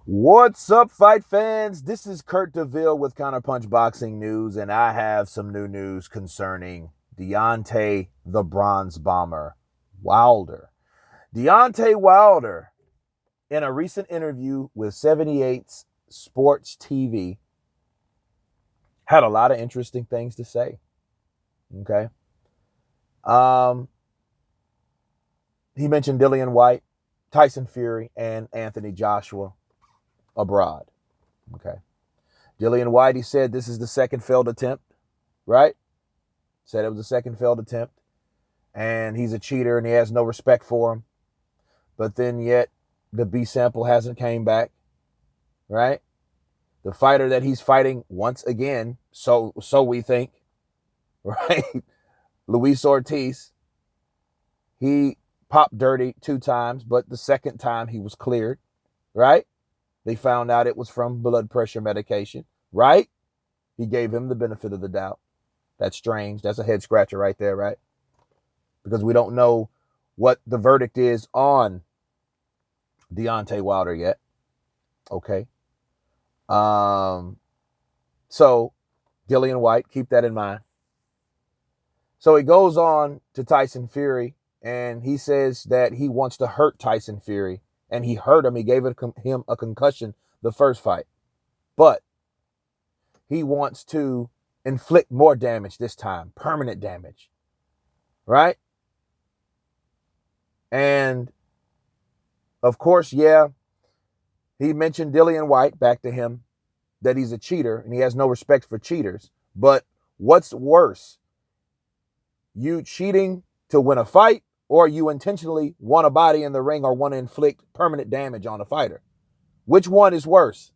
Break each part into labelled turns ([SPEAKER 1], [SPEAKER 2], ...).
[SPEAKER 1] What's up, fight fans? This is Kurt DeVille with Counterpunch Boxing News, and I have some new news concerning Deontay the Bronze Bomber Wilder. Deontay Wilder, in a recent interview with 78's Sports TV, had a lot of interesting things to say. Okay. He mentioned Dillian White, Tyson Fury, and Anthony Joshua abroad. Okay. Dillian White, he said this is the second failed attempt, right? Said it was the second failed attempt. And he's a cheater and he has no respect for him. But then yet the B sample hasn't came back, right? The fighter that he's fighting once again, so we think, right? Luis Ortiz, he popped dirty 2 times, but the second time he was cleared, right? They found out it was from blood pressure medication, right? He gave him the benefit of the doubt. That's strange. That's a head scratcher right there, right? Because we don't know what the verdict is on Deontay Wilder yet. Okay. So Dillian White, keep that in mind. So he goes on to Tyson Fury, and he says that he wants to hurt Tyson Fury. And he hurt him. He gave him a concussion the first fight. But he wants to inflict more damage this time. Permanent damage. Right? And, of course, yeah, he mentioned Dillian White back to him that he's a cheater and he has no respect for cheaters. But what's worse? You cheating to win a fight, or you intentionally want a body in the ring or want to inflict permanent damage on a fighter? Which one is worse?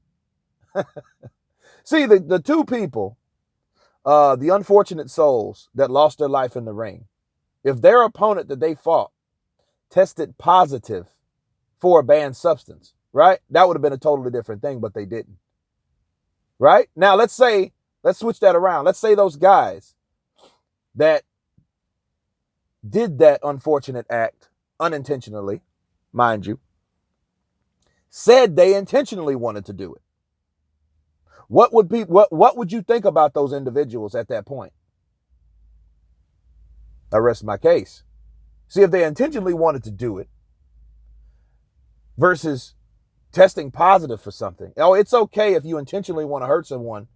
[SPEAKER 1] See, the two people, the unfortunate souls that lost their life in the ring, if their opponent that they fought tested positive for a banned substance, right? That would have been a totally different thing, but they didn't. Right? Now, let's switch that around. Let's say those guys that did that unfortunate act unintentionally, mind you, said they intentionally wanted to do it. What would you think about those individuals at that point? I rest my case. See, if they intentionally wanted to do it versus testing positive for something. Oh, it's okay if you intentionally want to hurt someone,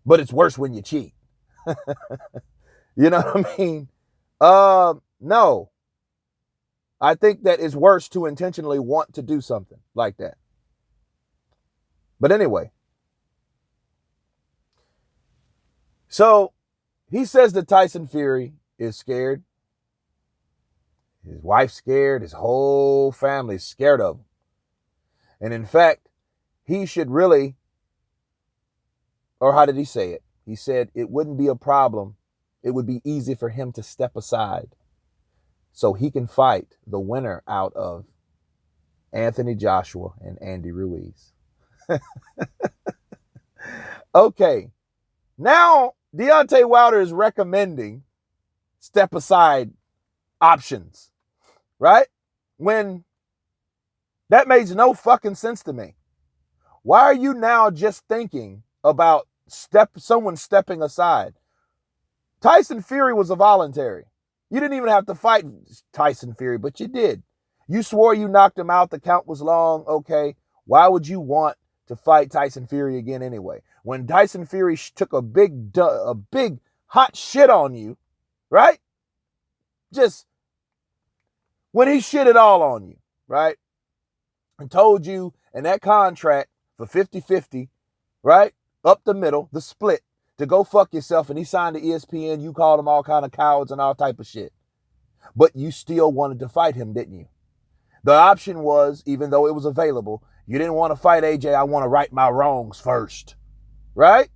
[SPEAKER 1] but it's worse when you cheat. You know what I mean? No. I think that it's worse to intentionally want to do something like that. But anyway. So, he says that Tyson Fury is scared. His wife's scared. His whole family's scared of him. And in fact, he should really, or how did he say it? He said it wouldn't be a problem. It would be easy for him to step aside so he can fight the winner out of Anthony Joshua and Andy Ruiz. Okay. Now, Deontay Wilder is recommending step aside options, right? When that makes no fucking sense to me. Why are you now just thinking about someone stepping aside? Tyson Fury was a voluntary. You didn't even have to fight Tyson Fury, but you did. You swore you knocked him out. The count was long. Okay. Why would you want to fight Tyson Fury again anyway? When Tyson Fury took a big hot shit on you, right? Just when he shit it all on you, right? And told you in that contract for 50-50, right? Up the middle, the split, to go fuck yourself, and he signed to ESPN. You called him all kind of cowards and all type of shit. But you still wanted to fight him, didn't you? The option was, even though it was available, you didn't want to fight AJ. I want to right my wrongs first, right?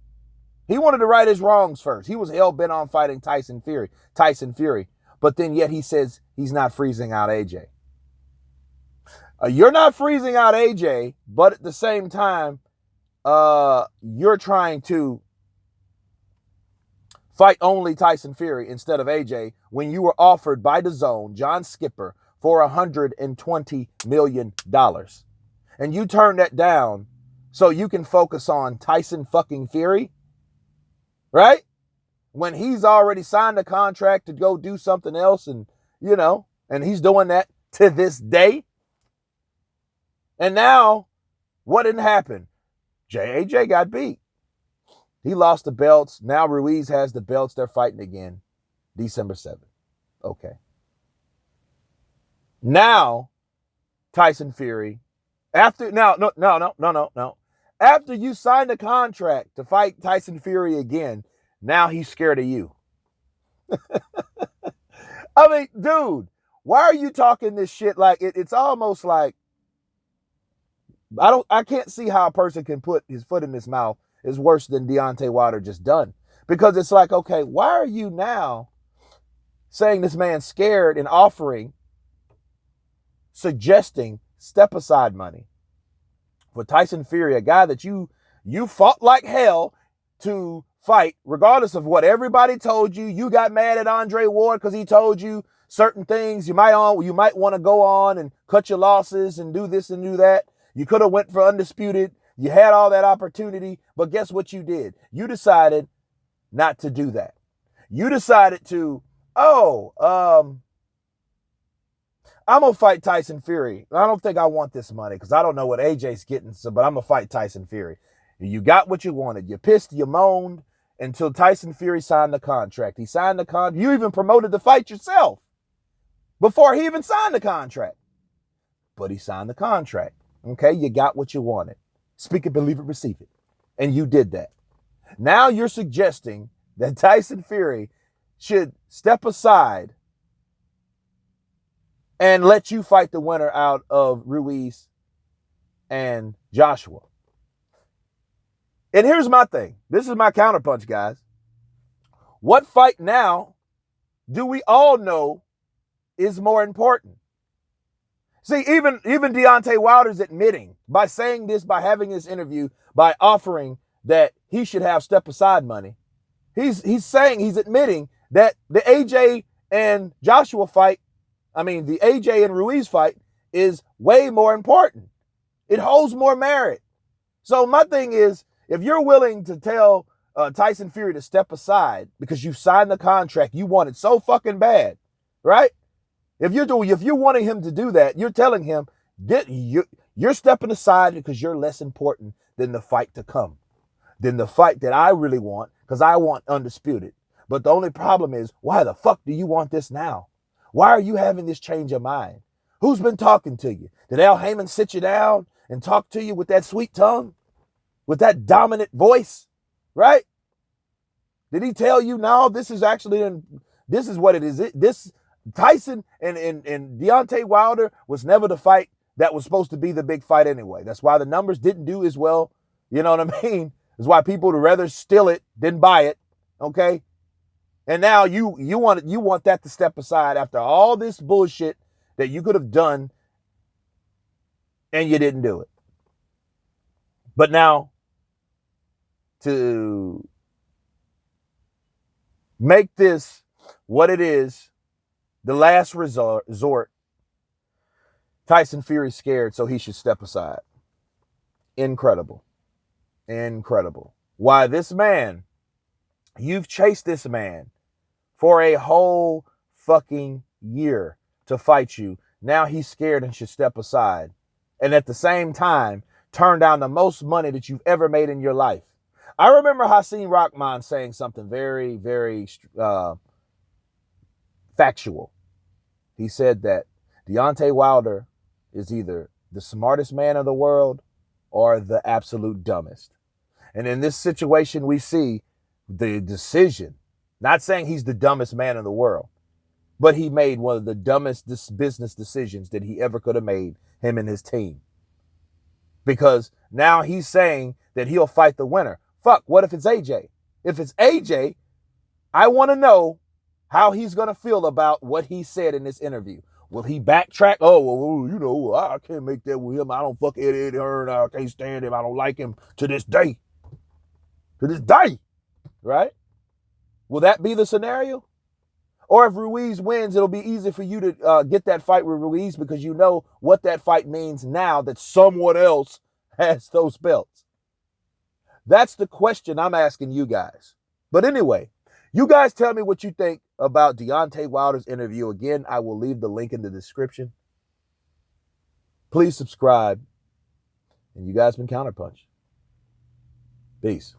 [SPEAKER 1] He wanted to right his wrongs first. He was hell-bent on fighting Tyson Fury. But then yet he says he's not freezing out AJ. You're not freezing out AJ, but at the same time, you're trying to fight only Tyson Fury instead of AJ when you were offered by DAZN, John Skipper, for $120 million. and you turn that down so you can focus on Tyson fucking Fury, right? When he's already signed a contract to go do something else, and and he's doing that to this day. And now, what didn't happen? AJ got beat. He lost the belts. Now Ruiz has the belts. They're fighting again, December 7th. Okay. Now, Tyson Fury, after you signed a contract to fight Tyson Fury again, now he's scared of you. I mean, dude, why are you talking this shit like it's almost like I can't see how a person can put his foot in his mouth is worse than Deontay Wilder just done. Because it's like, okay, why are you now saying this man's scared and suggesting step aside money for Tyson Fury, a guy that you fought like hell to fight, regardless of what everybody told you. You got mad at Andre Ward because he told you certain things. You might want to go on and cut your losses and do this and do that. You could have went for Undisputed. You had all that opportunity, but guess what you did? You decided not to do that. You decided to, I'm going to fight Tyson Fury. I don't think I want this money because I don't know what AJ's getting, but I'm going to fight Tyson Fury. You got what you wanted. You pissed, you moaned until Tyson Fury signed the contract. He signed the contract. You even promoted the fight yourself before he even signed the contract. But he signed the contract. Okay, you got what you wanted. Speak it, believe it, receive it. And you did that. Now you're suggesting that Tyson Fury should step aside and let you fight the winner out of Ruiz and Joshua. And here's my thing. This is my counterpunch, guys. What fight now do we all know is more important? See, even Deontay Wilder's admitting by saying this, by having this interview, by offering that he should have step aside money. He's admitting that the AJ and Joshua fight, the AJ and Ruiz fight is way more important. It holds more merit. So my thing is, if you're willing to tell Tyson Fury to step aside because you signed the contract, you want it so fucking bad, right? If you're wanting him to do that, you're telling him you're stepping aside because you're less important than the fight to come, than the fight that I really want, because I want Undisputed. But the only problem is, why the fuck do you want this now? Why are you having this change of mind? Who's been talking to you? Did Al Heyman sit you down and talk to you with that sweet tongue, with that dominant voice, right? Did he tell you, no, this is what it is? This Tyson and Deontay Wilder was never the fight that was supposed to be the big fight anyway. That's why the numbers didn't do as well. You know what I mean? That's why people would rather steal it than buy it. Okay. And now you want that to step aside after all this bullshit that you could have done and you didn't do it. But now, to make this what it is, the last resort, Tyson Fury's scared, so he should step aside. Incredible. Why this man, you've chased this man for a whole fucking year to fight you. Now he's scared and should step aside. And at the same time, turn down the most money that you've ever made in your life. I remember Hasim Rahman saying something very, very factual. He said that Deontay Wilder is either the smartest man in the world or the absolute dumbest. And in this situation, we see the decision, not saying he's the dumbest man in the world, but he made one of the dumbest business decisions that he ever could have made, him and his team. Because now he's saying that he'll fight the winner. Fuck, what if it's AJ? If it's AJ, I want to know how he's going to feel about what he said in this interview. Will he backtrack? Oh, well, I can't make that with him. I don't fuck Eddie Hearn. I can't stand him. I don't like him to this day. To this day, right? Will that be the scenario? Or if Ruiz wins, it'll be easy for you to get that fight with Ruiz because you know what that fight means now that someone else has those belts. That's the question I'm asking you guys. But anyway, you guys tell me what you think about Deontay Wilder's interview. Again, I will leave the link in the description. Please subscribe. And you guys been Counterpunch. Peace.